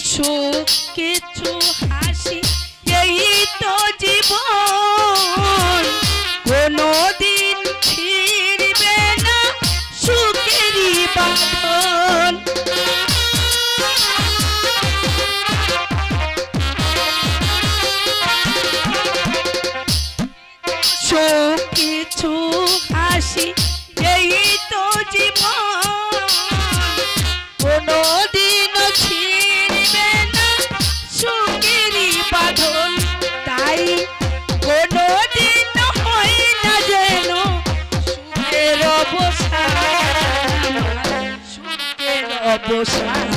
সুখ কিছু হাসি এই তো জীবন কোনদিন ফিরবে না সুখেরই বাঁধন সুখ কিছু হাসি এই তো জীবন কোনদিন ছিড়বে না সুখেরই বাঁধন তাই কোনদিন হয় না যেন সুখের অবসান সুখের অবসান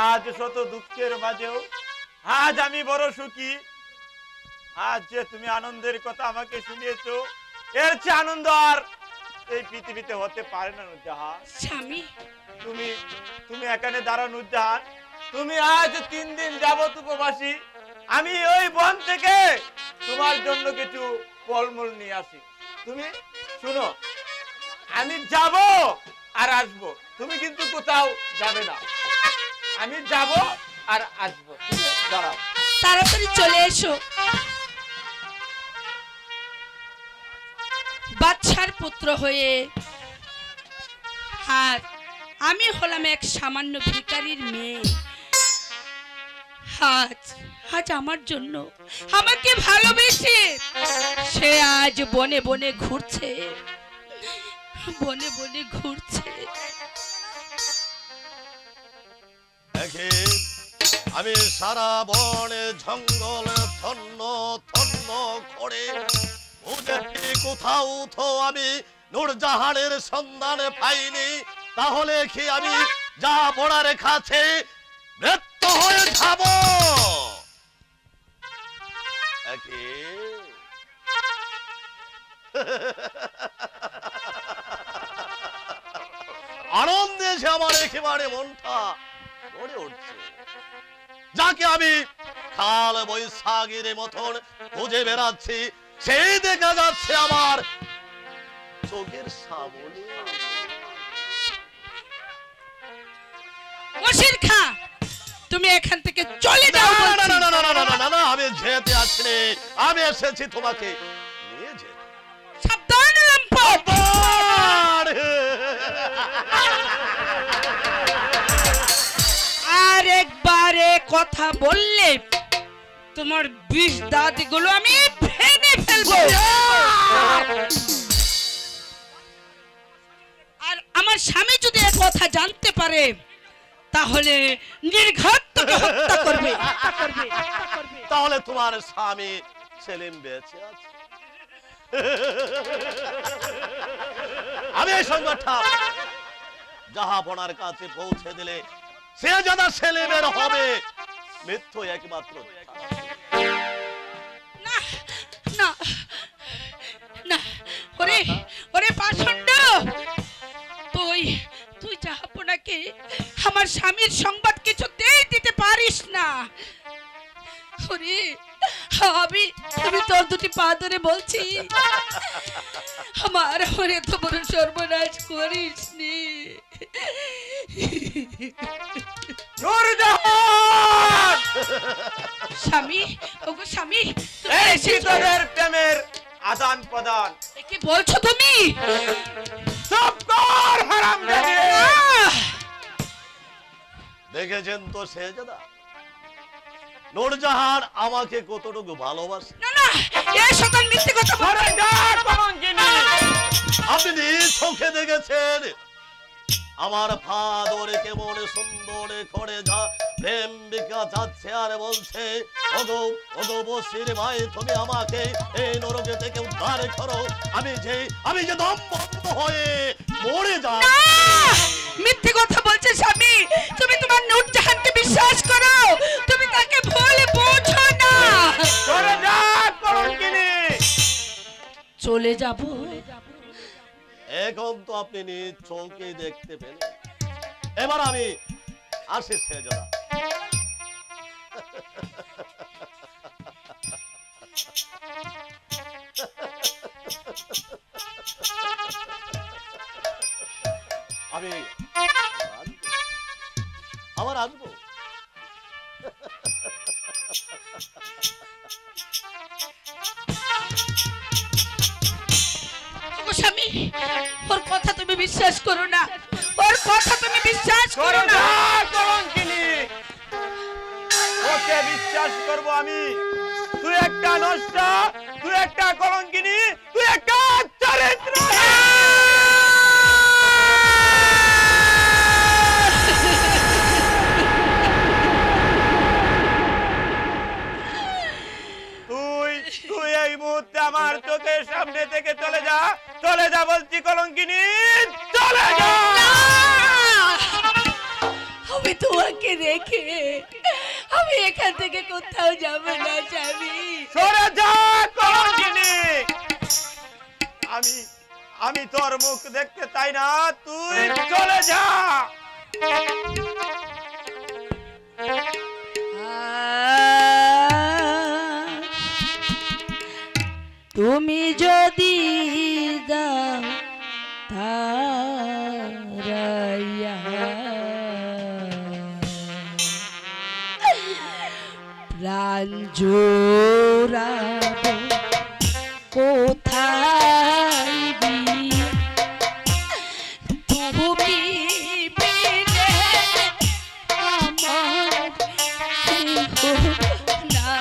আজ শত দুঃখের মাঝেও আজ আমি বড় সুখী আজ যে তুমি আনন্দের কথা আমাকে শুনিয়েছো এর চেয়ে আনন্দ আর এই পৃথিবীতে হতে পারে না নুরজাহান স্বামী তুমি তুমি এখানে দাঁড়াও নুরজাহান তুমি আজ 3 দিন যাবত উপবাসী আমি ওই বন থেকে তোমার জন্য কিছু ফলমূল নিয়ে আসি তুমি শুনো আমি যাব আর আসবো তুমি কিন্তু কোথাও যাবে না আমি যাব আর আসবো দাঁড়াও তাড়াতাড়ি চলে এসো বাদশার পুত্র হয়ে আর আমি হলাম এক সামান্য ভিখারির মেয়ে আজ আমার জন্য আমাকে ভালোবেসে সে আজ বনে বনে ঘুরছে বনে বনে ঘুরছে আমি সারা বনে জঙ্গল থন্ন থন্ন করে কোথাও তো আমি নূরজাহানের সন্ধান পাইনি তাহলে কি আমি যা পড়ার কাছে মৃত্যু হয়ে যাব আনন্দে যে আমার একেবারে মনটা ভরে উঠছে যাকে আমি কাল বৈশাখীর মতন খুঁজে বেড়াচ্ছি সেই দেখা যাচ্ছে আমার চোখের সামনে বশির খা তুমি এখান থেকে চলে যাও না না না না না না না আমি যেতে আসিনি আমি এসেছি তোমাকে নিয়ে যেতে সাবধান লম্পট আর একবারে কথা বললে তোমার বিষ দাঁতগুলো আমি ভেঙে ফেলবো আর আমার স্বামী যদি এই কথা জানতে পারে তাহলে নির্ঘাত তোকে হত্যা করবে তাহলে তোমার স্বামী সেলিম বেঁচে আছে আমি এই সংবাদটা জাহাপনার কাছে পৌঁছে দিলে সে যারা সেলিমের হবে মৃত্যু একমাত্র না না না ওরে ওরে পাষণ্ড তুই তুই জাহাপনাকে আমার স্বামীর সংবাদ কিছুতেই দিতে পারিস না ওরে আমি তোর দুটি পা ধরে বলছি আমার ওরে তো বড় সর্বনাশ করিস নি স্বামী ওগো স্বামী এই শীতলের প্রেমের আদান প্রদান কি বলছো তুমি চুপ কর হারামজাদী দেখেছেন তো শেহজাদা নূরজাহান আমাকে কতটুকু ভালোবাসে। না না, এই শতান মিথ্যে কথা বলে। সরে যা কলঙ্কিনী। আপনি নিজ চোখে দেখেছেন আমার ফাদরে কেমন সুন্দর করে যা প্রেমিকা যাচ্ছে আর বলছে, ওগো ওগো বসির ভাই, তুমি আমাকে এই নরকে থেকে উদ্ধার করো, আমি যে দম বন্ধ হয়ে মরে যাই। না, মিথ্যে কথা বলছে স্বামী। তুমি তোমার নূরজাহানকে বিশ্বাস করো, তুমি তাকে ভুল বোঝো না। সরে যা কলঙ্কিনী। চলে যাব। এখন তো আপনি নিজ চোখে দেখতে পেলেন, এবার আমি আসি সেজদা। আমি আবার আসবো। স্বামী, ওর কথা তুমি বিশ্বাস করো না, ওর কথা তুমি বিশ্বাস করো সরে না। যা কলঙ্কিনী। ওকে বিশ্বাস করব আমি? তুই একটা নষ্ট, তুই একটা কলঙ্কিনী, তুই একটা চরিত্র। তুই এই মুহূর্তে আমার চোখের সামনে থেকে চলে যা, চলে যা বলছি কলঙ্কিনী, চলে যা। আমি তোমাকে রেখে আমি এখান থেকে কোথাও যাব না স্বামী। সরে যা কলঙ্কিনী। আমি তোর মুখ দেখতে চাই না, তুই চলে যা। তুমি যদি দাও তারাইয়া, প্রাণ জোড়াবো কোথায় গিয়ে, তুমি বিনে আমার কেহ না।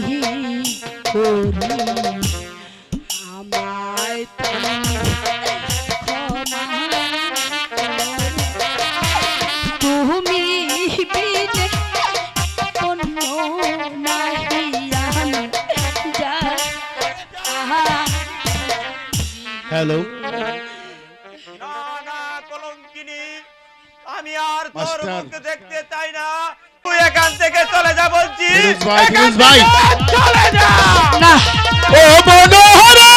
করি আমায় তুমি বিনে অন্য নাহি আমি যা হ্যালো না না কলঙ্কিনী, আমি আর তোর মাস্টার। মুখ দেখতে চাই না। তুই এখান থেকে চলে যা বলছি। ফিরোজ ভাই, এখান ফিরোজ ভাই। থেকে চলে যা। না ও মনোহরা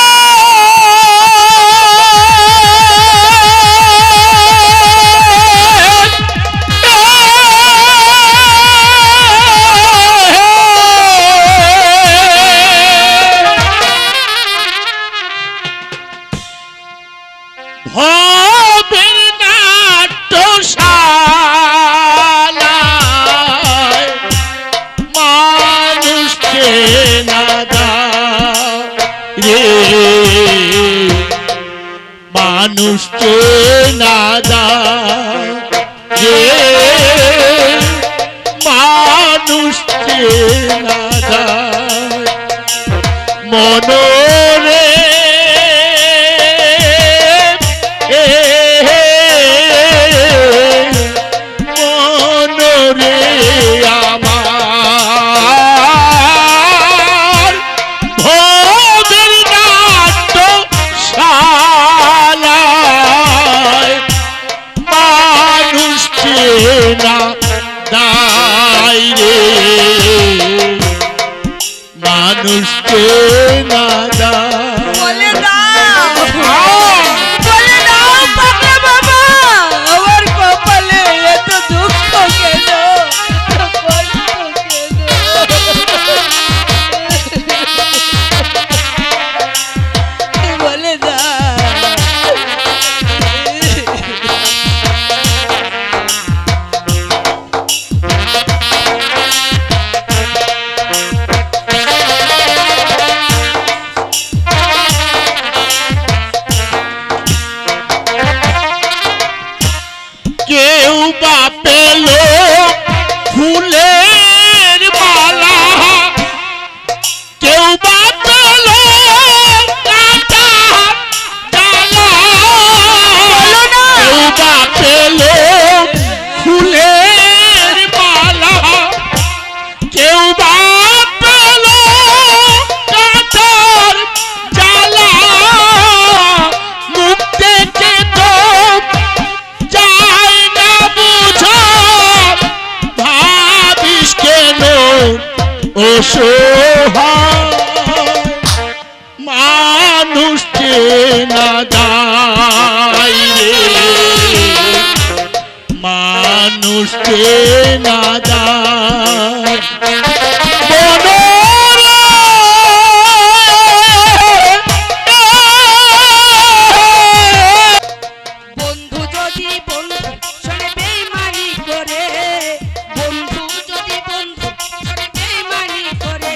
ভবের নাট্যশালায় মানুষ চেনা রে মানুষ চেনা রে মানুষ চেনা মনোরে মনোরে আমার ভোগের নাট্যশালায় মানুষ চেনা দায় রে মানুষ চেনা দায় বলে দাও পাগলা বাবা আমার কপালে এত দুঃখ কেন বলে দাও কেউ বা পেল ফুলের মালা কেউ বা পেল কাঁটা ডালা কেউ বা পেল ফুলের মালা কেউ বা পেল কাঁটার ডালা মুখ থেকে তো চাই না বুঝা ভাবিস কেন অসহায় মানুষ চেনা দায় রে মানুষ চেনা দায় বন্ধু যদি বন্ধু সনে বেইমানি করে বন্ধু যদি বন্ধু সনে বেইমানি করে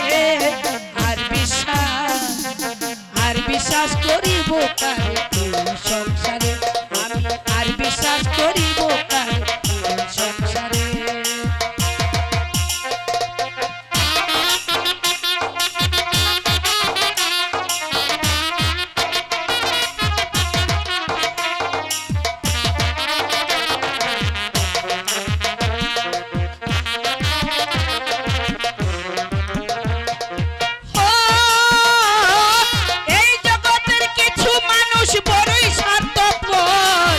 আর বিশ্বাস করিব কারে এই সংসারে আমি আর বিশ্বাস করিব কারে এই সংসারে ও, এই জগতের কিছু মানুষ বড়ই স্বার্থপর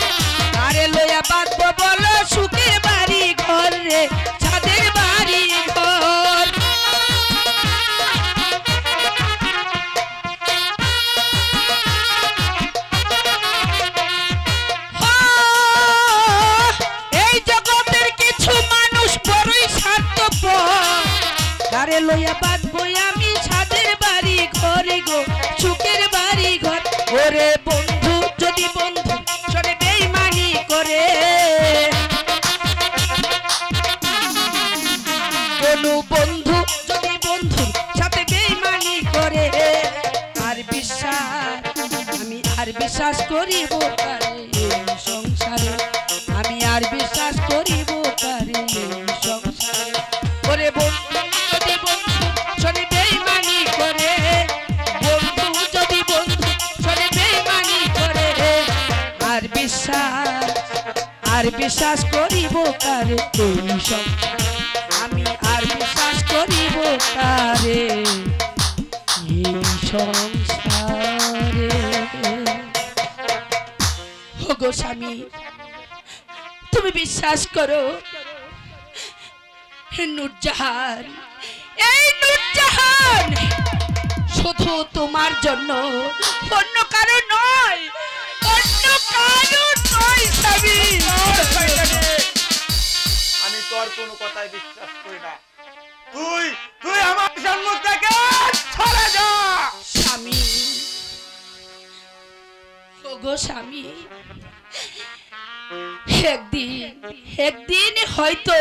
আরে লইয়া বাঁধবো বলো সুখের বাড়ি ঘর রে ছাদের বাড়ি ঘর ও, এই জগতের কিছু মানুষ বড়ই স্বার্থপর আরে লইয়া বাঁধবো আমি ছাদের বাড়ি ঘরে গো সুখের বাড়ি ঘর ওরে বন্ধু যদি বন্ধু সরে বেইমানি করে কোনো বন্ধু যদি বন্ধুর সাথে বেইমানি করে আর বিশ্বাস করিব কারে এই সংসারে আমি আর বিশ্বাস করিব কারে এই সংসারে ওরে বন্ধু যদি বন্ধু সরে বেইমানি বিশ্বাস করিব কারে এই সংসার আমি আর বিশ্বাস করিব কারে এই সংসারে ওগো স্বামী তুমি বিশ্বাস করো নূরজাহান এই নূরজাহান শুধু তোমার জন্য অন্য কারো নয় অন্য কারো নয় স্বামী আমি তোর কোনো কথাই বিশ্বাস করি না তুই তুই আমার সম্মুখ থেকে সরে যা স্বামী ওগো স্বামী একদিন একদিন হয়তো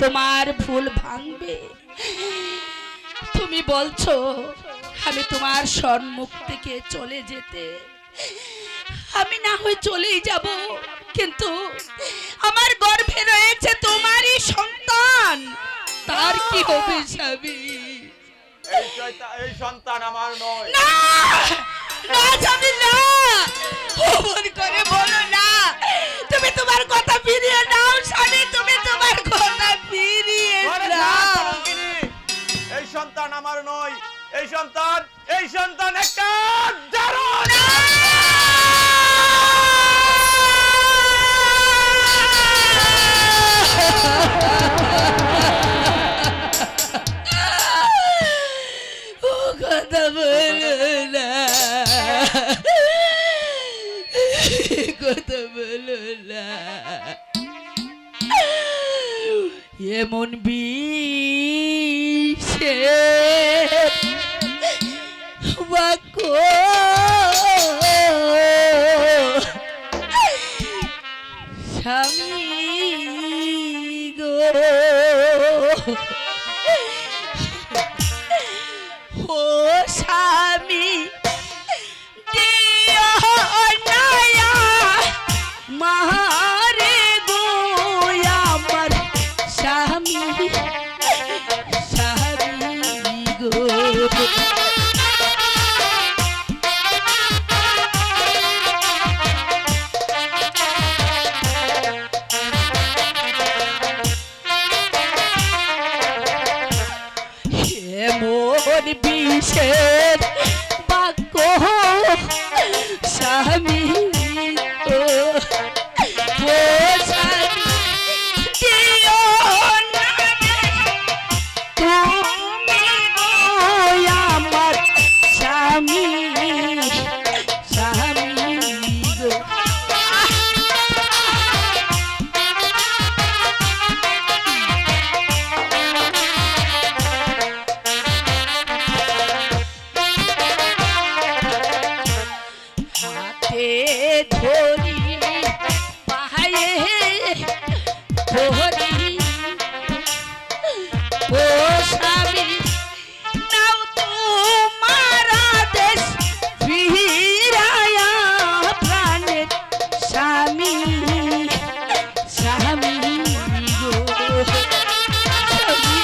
তোমার ভুল ভাঙবে তুমি বলছো আমি তোমার সম্মুখ থেকে চলে যেতে আমি না হয় চলেই যাব কিন্তু আমার গর্ভে রয়েছে তোমারই সন্তান তার কি হবে স্বামী এই সন্তান আমার নয় না না স্বামী না ওমন করে বলো না তুমি তোমার কথা ফিরিয়ে নাও স্বামী তুমি তোমার কথা ফিরিয়ে নাও এই সন্তান আমার নয় এই সন্তান একটা দারুণ ও কথা বলো না কথা বলো না এমন বিষে বাক্য স্বামী গো ও স্বামী দিও নায়া মারে গো আমার স্বামী স্বামী গো এমন বিষের বাক্য স্বামী ও স্বামী দিও না তুমি গো আমার স্বামী স্বামী গো হাতে ধরি পায়ে ধরি ও স্বামী নাও তোমার আদেশ ফিরায়া প্রাণের স্বামী স্বামী গো স্বামী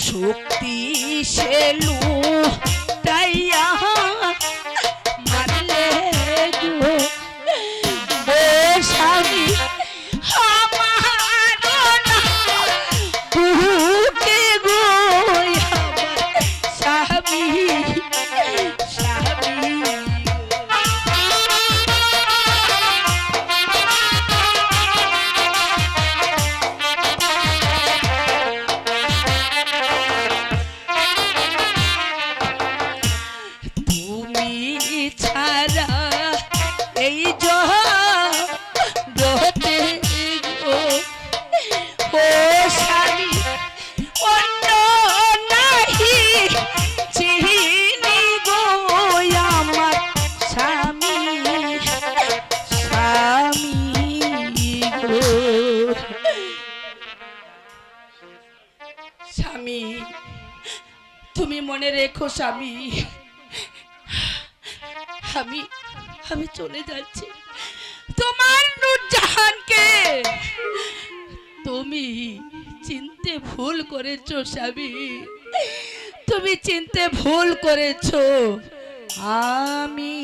শক্তি সেলু তাইয়া মারলে গো ও স্বামী আমার না বুকে গো আমার স্বামী স্বামী তুমি ছাড়া এই জগতে গো ও স্বামী অন্য নাহি চিনি গো আমার স্বামী স্বামী গো স্বামী তুমি মনে রেখো স্বামী আমি আমি চলে যাচ্ছি তোমার নূরজাহানকে তুমি চিনতে ভুল করেছো স্বামী, তুমি চিনতে ভুল করেছো। আমি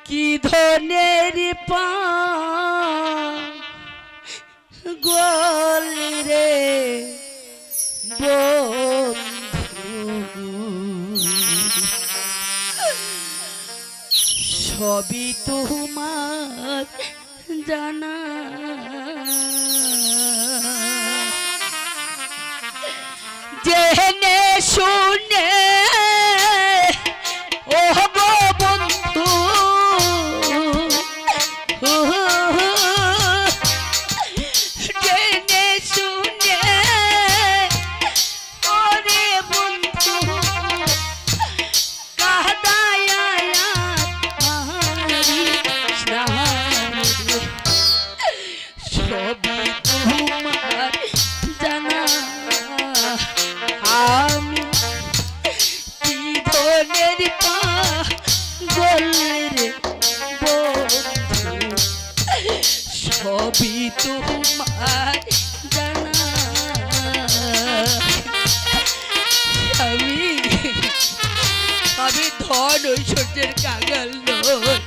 কি ধনের পাগল রে বন্ধু, সবই তোমার জানা। জেনে শুনে ও গো বন্ধু, জেনে শুনে ওরে বন্ধু কাদায়া সবই তোমার জানা। আমি কি ধনের পাগল রে বন্ধু, সবই তোমার জানা। আমি ধন ঐশ্বর্যের কাঙাল নই,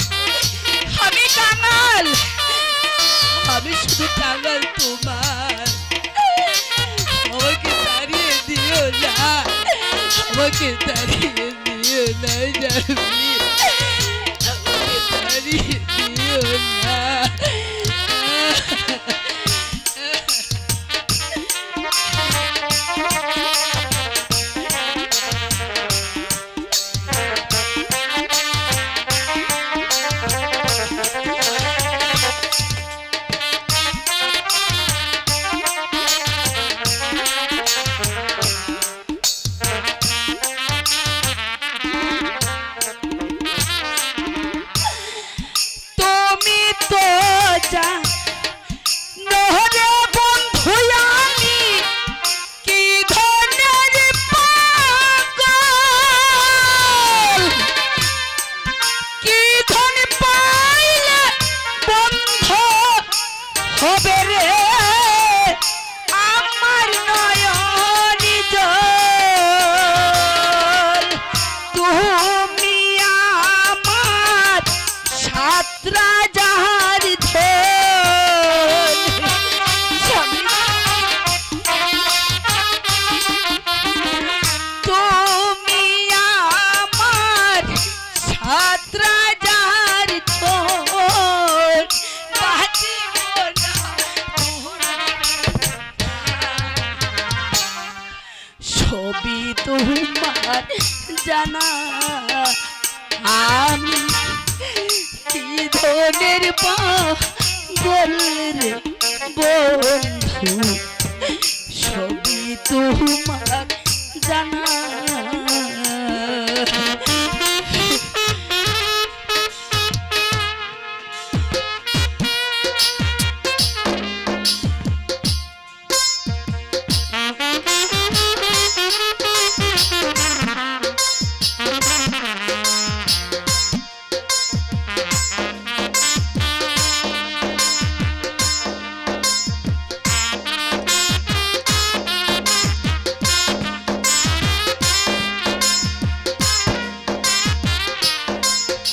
আমি কাঙাল, আমি শুধু কাঙাল তোমার। আমাকে তাড়িয়ে দিও না, আমাকে তাড়িয়ে দিও না জানি, আমাকে তাড়িয়ে দিও না। সবই তোমার জানা। আমি কি ধনের পাগল রে বন্ধু, সবই তোমার জানা।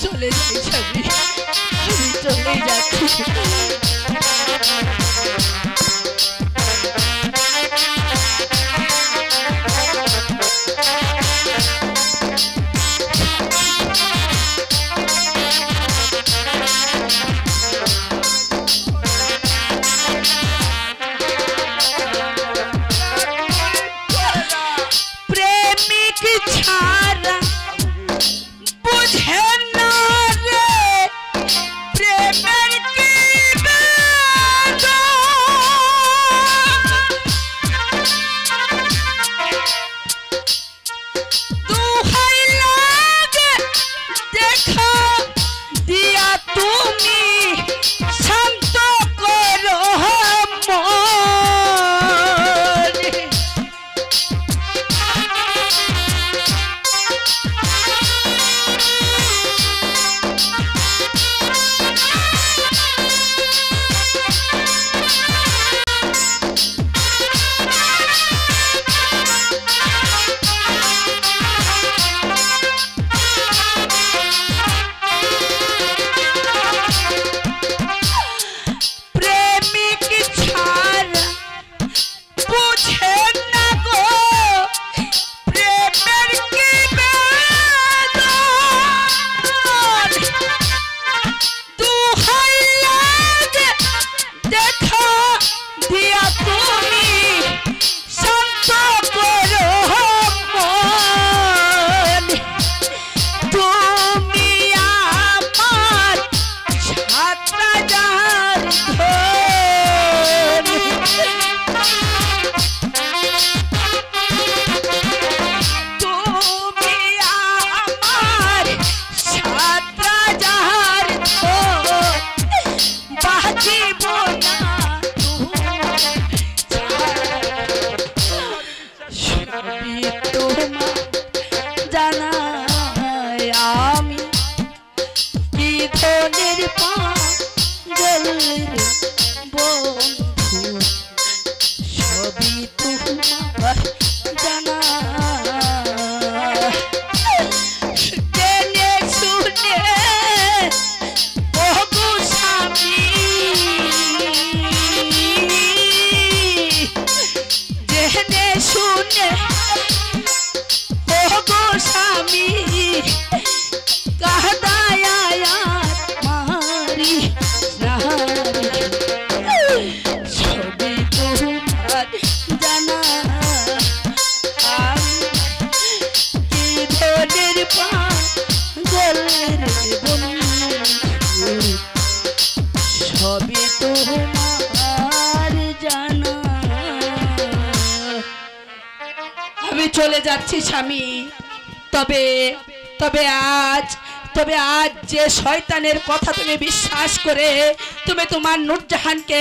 চলে যাই স্বামী, আমি চলে যাচ্ছি। প্রেমিক ছাড়া বুঝে না রে প্রেমের কি বেদনা। গেলে রে বন্ধু সবই তোমার জানা। আমি চলে যাচ্ছি স্বামী, তবে তবে আজ যে শয়তানের কথা তুমি বিশ্বাস করে তুমি তোমার নূরজাহানকে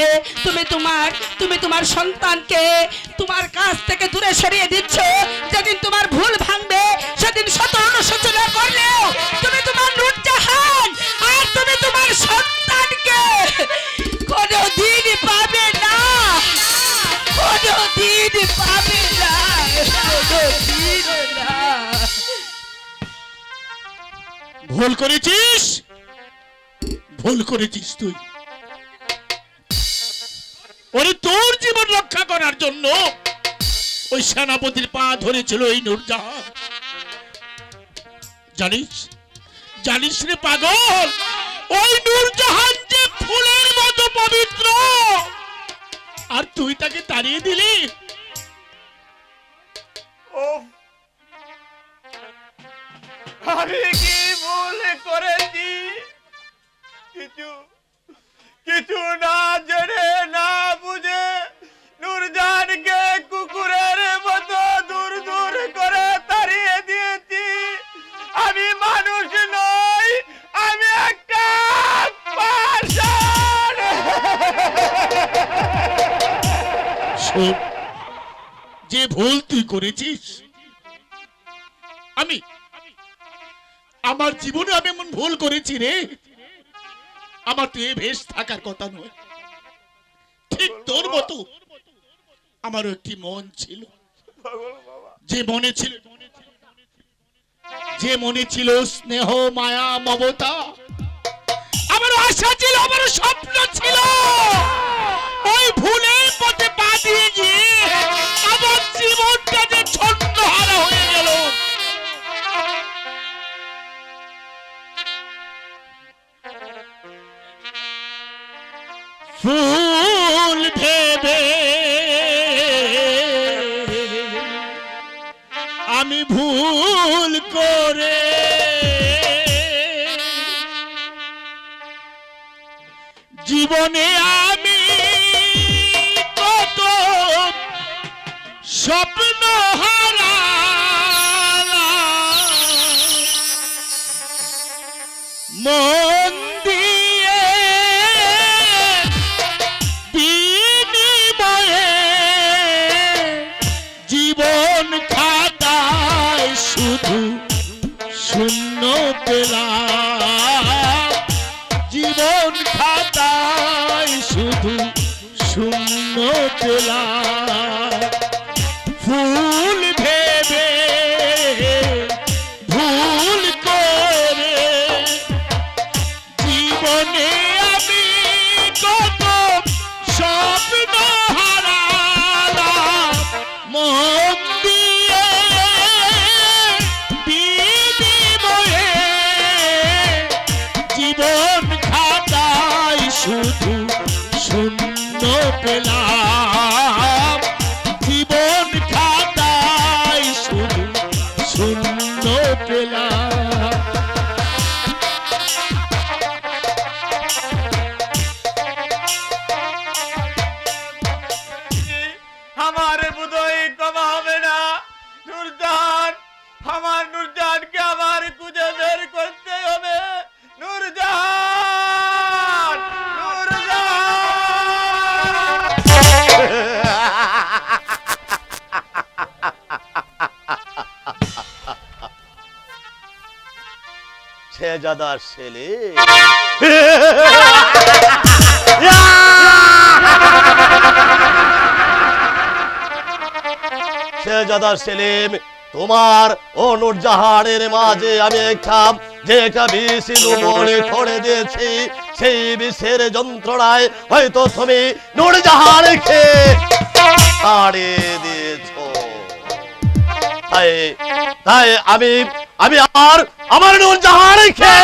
তুমি তোমার সন্তানকে তোমার কাছ থেকে দূরে সরিয়ে দিচ্ছ, যেদিন তোমার ভুল ভাঙবে সেদিন শত অনুশোচনা করলেও তুমি তোমার নূরজাহান আর তুমি তোমার সন্তানকে কোনোদিন পাবে না, কোনোদিন পাবে না, কোনোদিন না। ভুল করেছিস, ভুল করেছিস তুই। ওরে তোর জীবন রক্ষা করার জন্য ওই সেনাপতির পা ধরেছিল এই নূরজাহান। জানিস রে পাগল, ওই নূরজাহান যে ফুলের মতো পবিত্র, আর তুই তাকে তাড়িয়ে দিলি। আমি কি ভুল করেছি? কিছু না জেনে না বুঝে নূরজাহানকে কুকুরের মতো দূর দূর করে তাড়িয়ে দিয়েছি। আমি মানুষ নই, আমি একটা পাষাণ। শোন, যে ভুল তুই করেছিস, আমার জীবনে আমি এমন ভুল করেছি রে। আমার তো এ ভেষ থাকার কথা নয়। ঠিক তোর মতো আমারও একটি মন ছিল, যে মনে ছিল স্নেহ, মায়া, মমতা। আমার আশা ছিল, আমার স্বপ্ন ছিল, ওই ভুলের পথে পা দিয়ে গিয়ে আমার জীবনটা যে ছন্নহারা হয়ে গেল। ফুল ভেবে আমি ভুল করে জীবনে আমি কত স্বপ্ন হারালাম। মন দিয়ে বিনিময়ে জীবন খাতায় শুধু শূন্য পেলাম। জীবন খাতায় শুধু শূন্য পেলাম। ফুল ভেবে ভুল করে জীবনে আমি কত স্বপ্ন হারালাম। মন দিয়ে বিনিময়ে জীবন খাতায় শুধু শূন্য পেলাম। জীবন খাতায় শুধু শূন্য পেলাম। আমার বোধহয় ক্ষমা হবে না। নূরজাহান, আমার নূরজাহানকে আবার খুঁজে বের করতে হবে। নূরজাহান, শেহজাদার ছেলে, শেহজাদার সেলিম, তোমার ও নূরজাহানের মাঝে আমি একটা বিষ মনে করে দিয়েছি। সেই বিষের যন্ত্রণায় হয়তো তুমি নূরজাহানকে তাড়িয়ে দিয়েছ। তাই আমি আর আমার নূরজাহানকে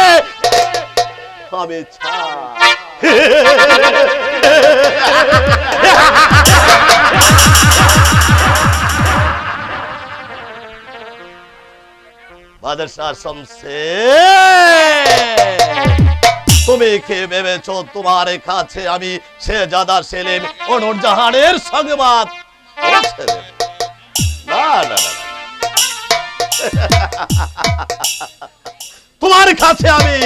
আমি বাদশাহ শামসে, তুমি কি ভেবেছো তোমার কাছে আমি শেহজাদা সেলিম ও নূরজাহানের সংবাদ পৌঁছে দেব? না না না, তোমার কাছে আমি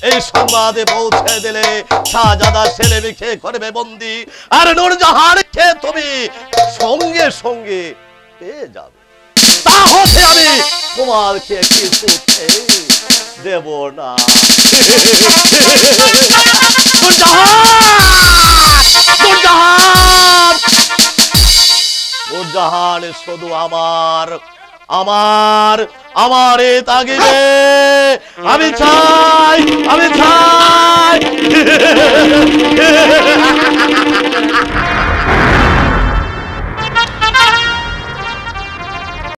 এই সংবাদে পৌঁছে দিলে শাহজাদা সেলিমকে করবে বন্দী, আর নূরজাহানকে তুমি সঙ্গে সঙ্গে পেয়ে যাবে। তা হতে আমি তোমাকে কিছুতে দেব না। নূরজাহান শুধু আমার আমার আমার এ তাগিদে আমি চাই